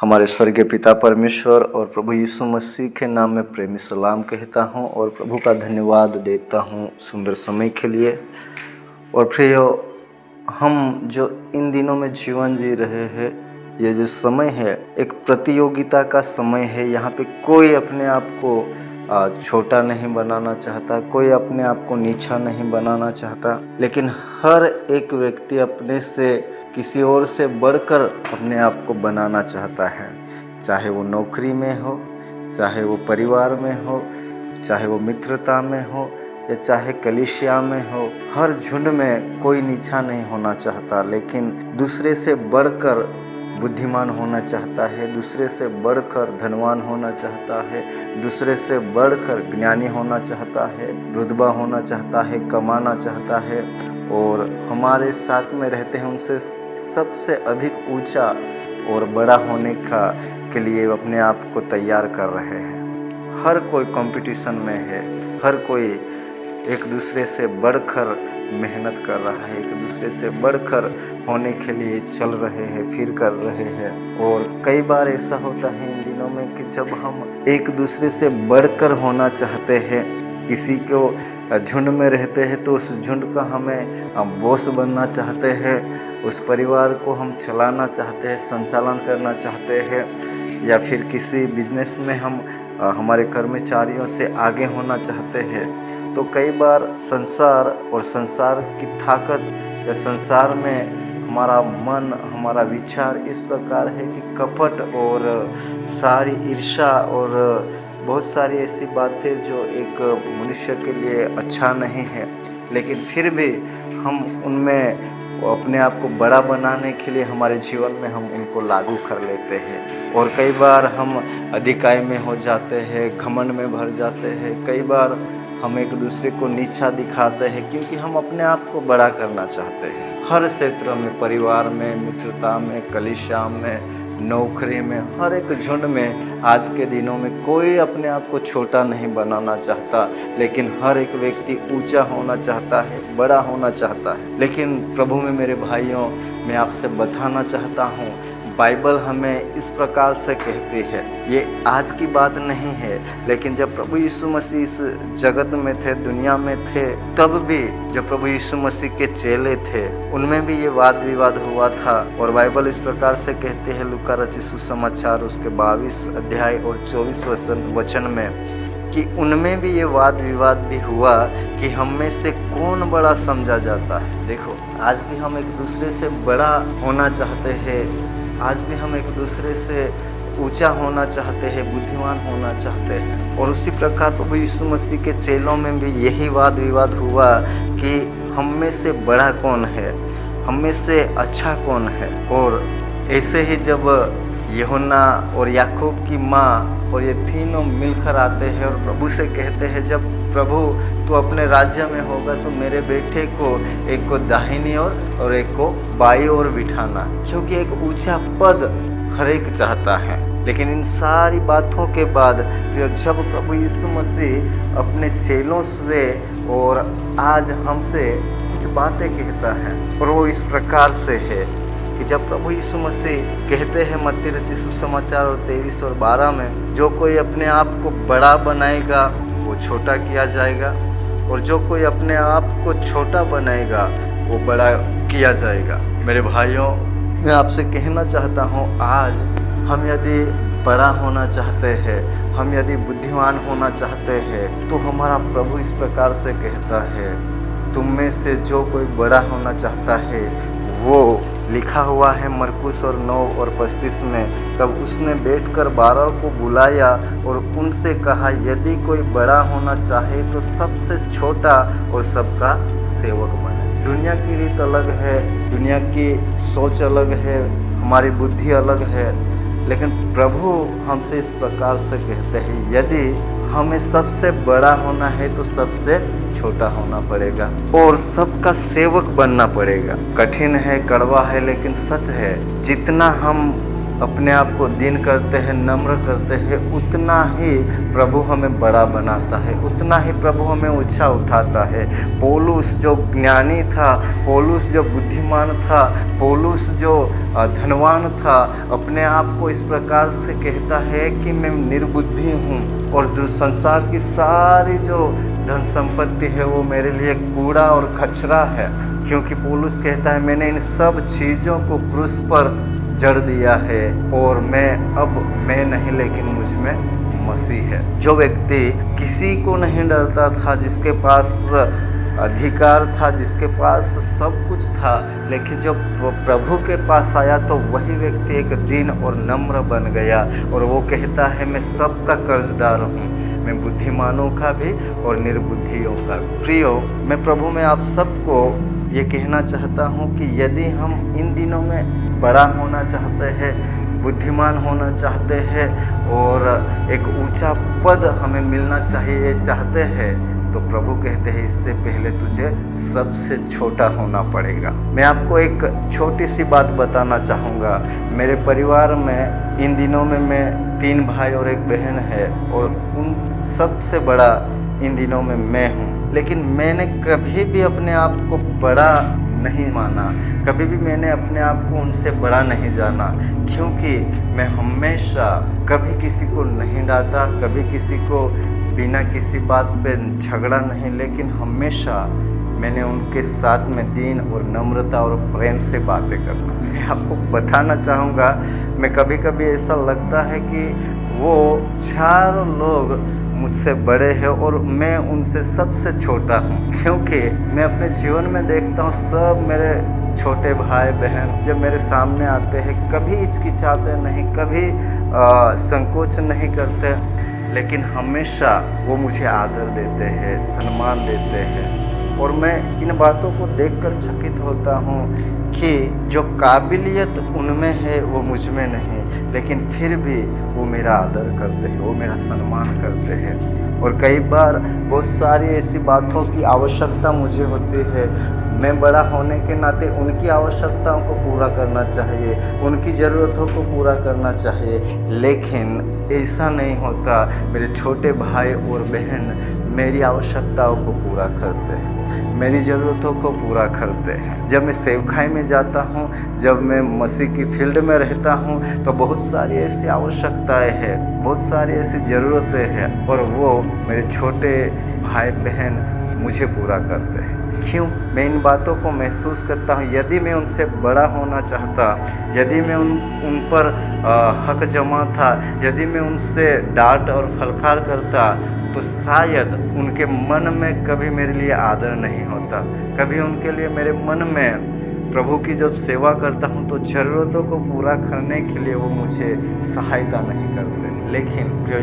हमारे स्वर्गीय पिता परमेश्वर और प्रभु यीशु मसीह के नाम में प्रेमी सलाम कहता हूं और प्रभु का धन्यवाद देता हूं सुंदर समय के लिए। और प्रिय, हम जो इन दिनों में जीवन जी रहे हैं, ये जो समय है एक प्रतियोगिता का समय है। यहाँ पे कोई अपने आप को छोटा नहीं बनाना चाहता, कोई अपने आप को नीचा नहीं बनाना चाहता, लेकिन हर एक व्यक्ति अपने से किसी और से बढ़कर अपने आप को बनाना चाहता है। चाहे वो नौकरी में हो, चाहे वो परिवार में हो, चाहे वो मित्रता में हो या चाहे कलीसिया में हो, हर झुंड में कोई नीचा नहीं होना चाहता, लेकिन दूसरे से बढ़कर बुद्धिमान होना चाहता है, दूसरे से बढ़कर धनवान होना चाहता है, दूसरे से बढ़कर ज्ञानी होना चाहता है, रुतबा होना चाहता है, कमाना चाहता है और हमारे साथ में रहते हैं उनसे सबसे अधिक ऊंचा और बड़ा होने के लिए अपने आप को तैयार कर रहे हैं। हर कोई कंपटीशन में है, हर कोई एक दूसरे से बढ़कर मेहनत कर रहा है, एक दूसरे से बढ़कर होने के लिए चल रहे हैं, फिर कर रहे हैं। और कई बार ऐसा होता है इन दिनों में कि जब हम एक दूसरे से बढ़कर होना चाहते हैं, किसी को झुंड में रहते हैं तो उस झुंड का हम बॉस बनना चाहते हैं, उस परिवार को हम चलाना चाहते हैं, संचालन करना चाहते हैं, या फिर किसी बिजनेस में हम हमारे कर्मचारियों से आगे होना चाहते हैं। तो कई बार संसार और संसार की ताकत या संसार में हमारा मन, हमारा विचार इस प्रकार है कि कपट और सारी ईर्ष्या और बहुत सारी ऐसी बातें जो एक मनुष्य के लिए अच्छा नहीं है, लेकिन फिर भी हम उनमें अपने आप को बड़ा बनाने के लिए हमारे जीवन में हम उनको लागू कर लेते हैं। और कई बार हम अधिकाई में हो जाते हैं, घमंड में भर जाते हैं, कई बार हम एक दूसरे को नीचा दिखाते हैं क्योंकि हम अपने आप को बड़ा करना चाहते हैं। हर क्षेत्र में, परिवार में, मित्रता में, कलीसिया में, नौकरी में, हर एक झुंड में आज के दिनों में कोई अपने आप को छोटा नहीं बनाना चाहता, लेकिन हर एक व्यक्ति ऊंचा होना चाहता है, बड़ा होना चाहता है। लेकिन प्रभु में मेरे भाइयों, मैं आपसे बताना चाहता हूँ, बाइबल हमें इस प्रकार से कहती है, ये आज की बात नहीं है, लेकिन जब प्रभु यीशु मसीह इस जगत में थे, दुनिया में थे, तब भी जब प्रभु यीशु मसीह के चेले थे उनमें भी ये वाद विवाद हुआ था। और बाइबल इस प्रकार से कहते हैं, लूका रचित सुसमाचार उसके 22 अध्याय और 24 वचन में, कि उनमें भी ये वाद विवाद भी हुआ कि हम में से कौन बड़ा समझा जाता है। देखो, आज भी हम एक दूसरे से बड़ा होना चाहते हैं, आज भी हम एक दूसरे से ऊंचा होना चाहते हैं, बुद्धिमान होना चाहते हैं। और उसी प्रकार प्रभु यीशु मसीह के चेलों में भी यही वाद विवाद हुआ कि हम में से बड़ा कौन है, हम में से अच्छा कौन है। और ऐसे ही जब यूहन्ना और याकूब की माँ और ये तीनों मिलकर आते हैं और प्रभु से कहते हैं, जब प्रभु तू अपने राज्य में होगा तो मेरे बेटे को एक को दाहिनी ओर और एक को बाईं ओर बिठाना, क्योंकि एक ऊंचा पद हर एक चाहता है। लेकिन इन सारी बातों के बाद जब प्रभु यीशु मसीह अपने चेलों से और आज हमसे कुछ बातें कहता है, और वो इस प्रकार से है कि जब प्रभु यीशु मसीह कहते हैं मत्ती रचित सुसमाचार और 23 और 12 में, जो कोई अपने आप को बड़ा बनाएगा वो छोटा किया जाएगा, और जो कोई अपने आप को छोटा बनाएगा वो बड़ा किया जाएगा। मेरे भाइयों, मैं आपसे कहना चाहता हूँ, आज हम यदि बड़ा होना चाहते हैं, हम यदि बुद्धिमान होना चाहते हैं, तो हमारा प्रभु इस प्रकार से कहता है, तुम में से जो कोई बड़ा होना चाहता है, वो लिखा हुआ है मरकुस और 9 और 35 में, तब उसने बैठकर 12 को बुलाया और उनसे कहा, यदि कोई बड़ा होना चाहे तो सबसे छोटा और सबका सेवक बने। दुनिया की रीत अलग है, दुनिया की सोच अलग है, हमारी बुद्धि अलग है, लेकिन प्रभु हमसे इस प्रकार से कहते हैं, यदि हमें सबसे बड़ा होना है तो सबसे छोटा होना पड़ेगा और सबका सेवक बनना पड़ेगा। कठिन है, कड़वा है, लेकिन सच है। जितना हम अपने आप को दीन करते हैं, नम्र करते हैं, उतना ही प्रभु हमें बड़ा बनाता है, उतना ही प्रभु हमें ऊंचा उठाता है। पौलुस जो ज्ञानी था, पौलुस जो बुद्धिमान था, पौलुस जो धनवान था, अपने आप को इस प्रकार से कहता है कि मैं निर्बुद्धि हूँ और जो संसार की सारी जो धन संपत्ति है वो मेरे लिए कूड़ा और कचरा है, क्योंकि पौलुस कहता है मैंने इन सब चीज़ों को क्रूस पर जड़ दिया है और मैं नहीं लेकिन मुझ में मसीह है। जो व्यक्ति किसी को नहीं डरता था, जिसके पास अधिकार था, जिसके पास सब कुछ था, लेकिन जब प्रभु के पास आया तो वही व्यक्ति एक दीन और नम्र बन गया और वो कहता है मैं सबका कर्जदार हूँ, मैं बुद्धिमानों का भी और निर्बुद्धियों का। प्रियो, मैं प्रभु में आप सबको ये कहना चाहता हूँ कि यदि हम इन दिनों में बड़ा होना चाहते हैं, बुद्धिमान होना चाहते हैं और एक ऊंचा पद हमें मिलना चाहते हैं, तो प्रभु कहते हैं इससे पहले तुझे सबसे छोटा होना पड़ेगा। मैं आपको एक छोटी सी बात बताना चाहूँगा। मेरे परिवार में इन दिनों में मैं 3 भाई और 1 बहन है और उन सबसे बड़ा इन दिनों में मैं हूँ। लेकिन मैंने कभी भी अपने आप को बड़ा नहीं माना, कभी भी मैंने अपने आप को उनसे बड़ा नहीं जाना, क्योंकि मैं हमेशा कभी किसी को नहीं डांटा, कभी किसी को बिना किसी बात पे झगड़ा नहीं, लेकिन हमेशा मैंने उनके साथ में दीन और नम्रता और प्रेम से बातें करना। मैं आपको बताना चाहूँगा, मैं कभी कभी ऐसा लगता है कि वो 4 लोग मुझसे बड़े हैं और मैं उनसे सबसे छोटा हूँ, क्योंकि मैं अपने जीवन में देखता हूँ सब मेरे छोटे भाई बहन जब मेरे सामने आते हैं कभी हिचकिचाते नहीं, कभी संकोच नहीं करते, लेकिन हमेशा वो मुझे आदर देते हैं, सम्मान देते हैं। और मैं इन बातों को देखकर चकित होता हूँ कि जो काबिलियत उनमें है वो मुझ में नहीं, लेकिन फिर भी वो मेरा आदर करते हैं, वो मेरा सम्मान करते हैं। और कई बार बहुत सारी ऐसी बातों की आवश्यकता मुझे होती है, मैं बड़ा होने के नाते उनकी आवश्यकताओं को पूरा करना चाहिए, उनकी ज़रूरतों को पूरा करना चाहिए, लेकिन ऐसा नहीं होता। मेरे छोटे भाई और बहन मेरी आवश्यकताओं को पूरा करते हैं, मेरी ज़रूरतों को पूरा करते हैं। जब मैं सेवकाई में जाता हूँ, जब मैं मसीह की फील्ड में रहता हूँ, तो बहुत सारी ऐसी आवश्यकताएं हैं, बहुत सारी ऐसी ज़रूरतें हैं और वो मेरे छोटे भाई बहन मुझे पूरा करते हैं। क्यों? मैं इन बातों को महसूस करता हूँ। यदि मैं उनसे बड़ा होना चाहता, यदि मैं उन पर हक जमाता, यदि मैं उनसे डांट और फलकार करता, तो शायद उनके मन में कभी मेरे लिए आदर नहीं होता, कभी उनके लिए मेरे मन में प्रभु की जब सेवा करता हूँ तो ज़रूरतों को पूरा करने के लिए वो मुझे सहायता नहीं करते। लेकिन जो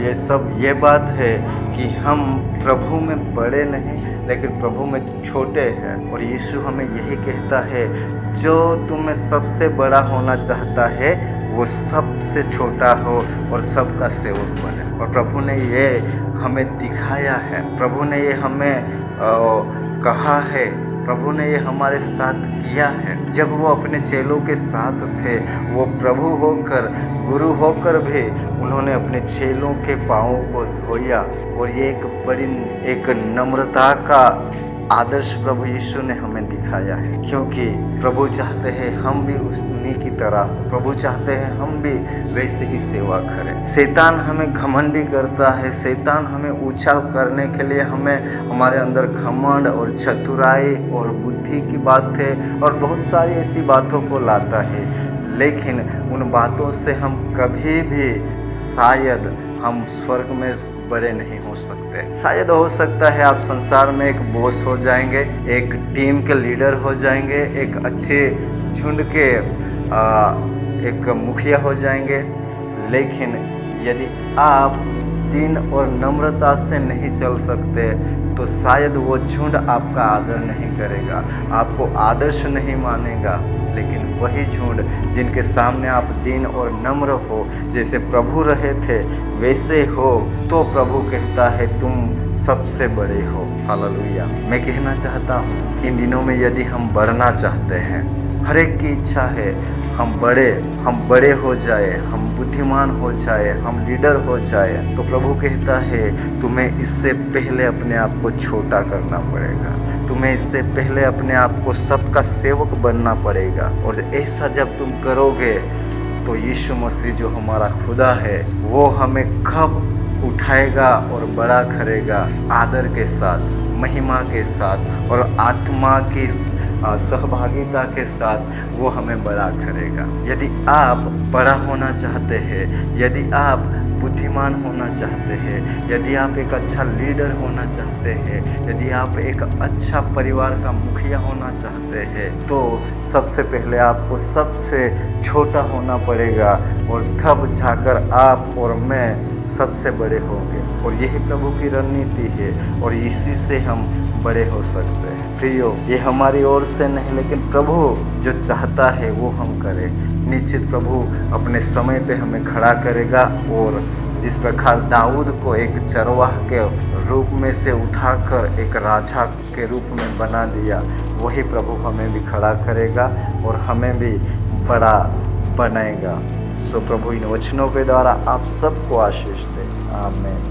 ये बात है कि हम प्रभु में बड़े नहीं लेकिन प्रभु में छोटे हैं, और यीशु हमें यही कहता है, जो तुम्हें सबसे बड़ा होना चाहता है वो सबसे छोटा हो और सबका सेवक बने। और प्रभु ने ये हमें दिखाया है, प्रभु ने ये हमें कहा है, प्रभु ने ये हमारे साथ किया है। जब वो अपने चेलों के साथ थे, वो प्रभु होकर, गुरु होकर भी उन्होंने अपने चेलों के पाँवों को धोया, और ये एक नम्रता का आदर्श प्रभु यीशु ने हमें दिखाया है, क्योंकि प्रभु चाहते हैं हम भी उन्हीं की तरह हो, प्रभु चाहते हैं हम भी वैसे ही सेवा करें। शैतान हमें घमंडी करता है, शैतान हमें ऊंचा करने के लिए हमारे अंदर घमंड और चतुराई और बुद्धि की बातें और बहुत सारी ऐसी बातों को लाता है, लेकिन उन बातों से हम कभी भी शायद हम स्वर्ग में बड़े नहीं हो सकते। शायद हो सकता है आप संसार में एक बॉस हो जाएंगे, एक टीम के लीडर हो जाएंगे, एक अच्छे झुंड के एक मुखिया हो जाएंगे, लेकिन यदि आप दीन और नम्रता से नहीं चल सकते तो शायद वो झुंड आपका आदर नहीं करेगा, आपको आदर्श नहीं मानेगा। लेकिन वही झुंड जिनके सामने आप दीन और नम्र हो, जैसे प्रभु रहे थे वैसे हो, तो प्रभु कहता है तुम सबसे बड़े हो। हालेलुया। मैं कहना चाहता हूँ इन दिनों में यदि हम बढ़ना चाहते हैं, हर एक की इच्छा है हम बड़े हो जाए, हम बुद्धिमान हो जाए, हम लीडर हो जाए, तो प्रभु कहता है तुम्हें इससे पहले अपने आप को छोटा करना पड़ेगा, तुम्हें इससे पहले अपने आप को सबका सेवक बनना पड़ेगा। और ऐसा जब तुम करोगे तो यीशु मसीह जो हमारा खुदा है वो हमें कब उठाएगा और बड़ा करेगा, आदर के साथ, महिमा के साथ और आत्मा की सहभागिता के साथ वो हमें बड़ा करेगा। यदि आप बड़ा होना चाहते हैं, यदि आप बुद्धिमान होना चाहते हैं, यदि आप एक अच्छा लीडर होना चाहते हैं, यदि आप एक अच्छा परिवार का मुखिया होना चाहते हैं, तो सबसे पहले आपको सबसे छोटा होना पड़ेगा और तब जाकर आप और मैं सबसे बड़े होंगे। और यही प्रभु की रणनीति है और इसी से हम बड़े हो सकते हैं। प्रियो, ये हमारी ओर से नहीं, लेकिन प्रभु जो चाहता है वो हम करें। निश्चित प्रभु अपने समय पे हमें खड़ा करेगा और जिस प्रकार दाऊद को एक चरवाह के रूप में से उठाकर एक राजा के रूप में बना दिया, वही प्रभु हमें भी खड़ा करेगा और हमें भी बड़ा बनाएगा। सो प्रभु इन वचनों के द्वारा आप सबको आशीष दे। आमीन।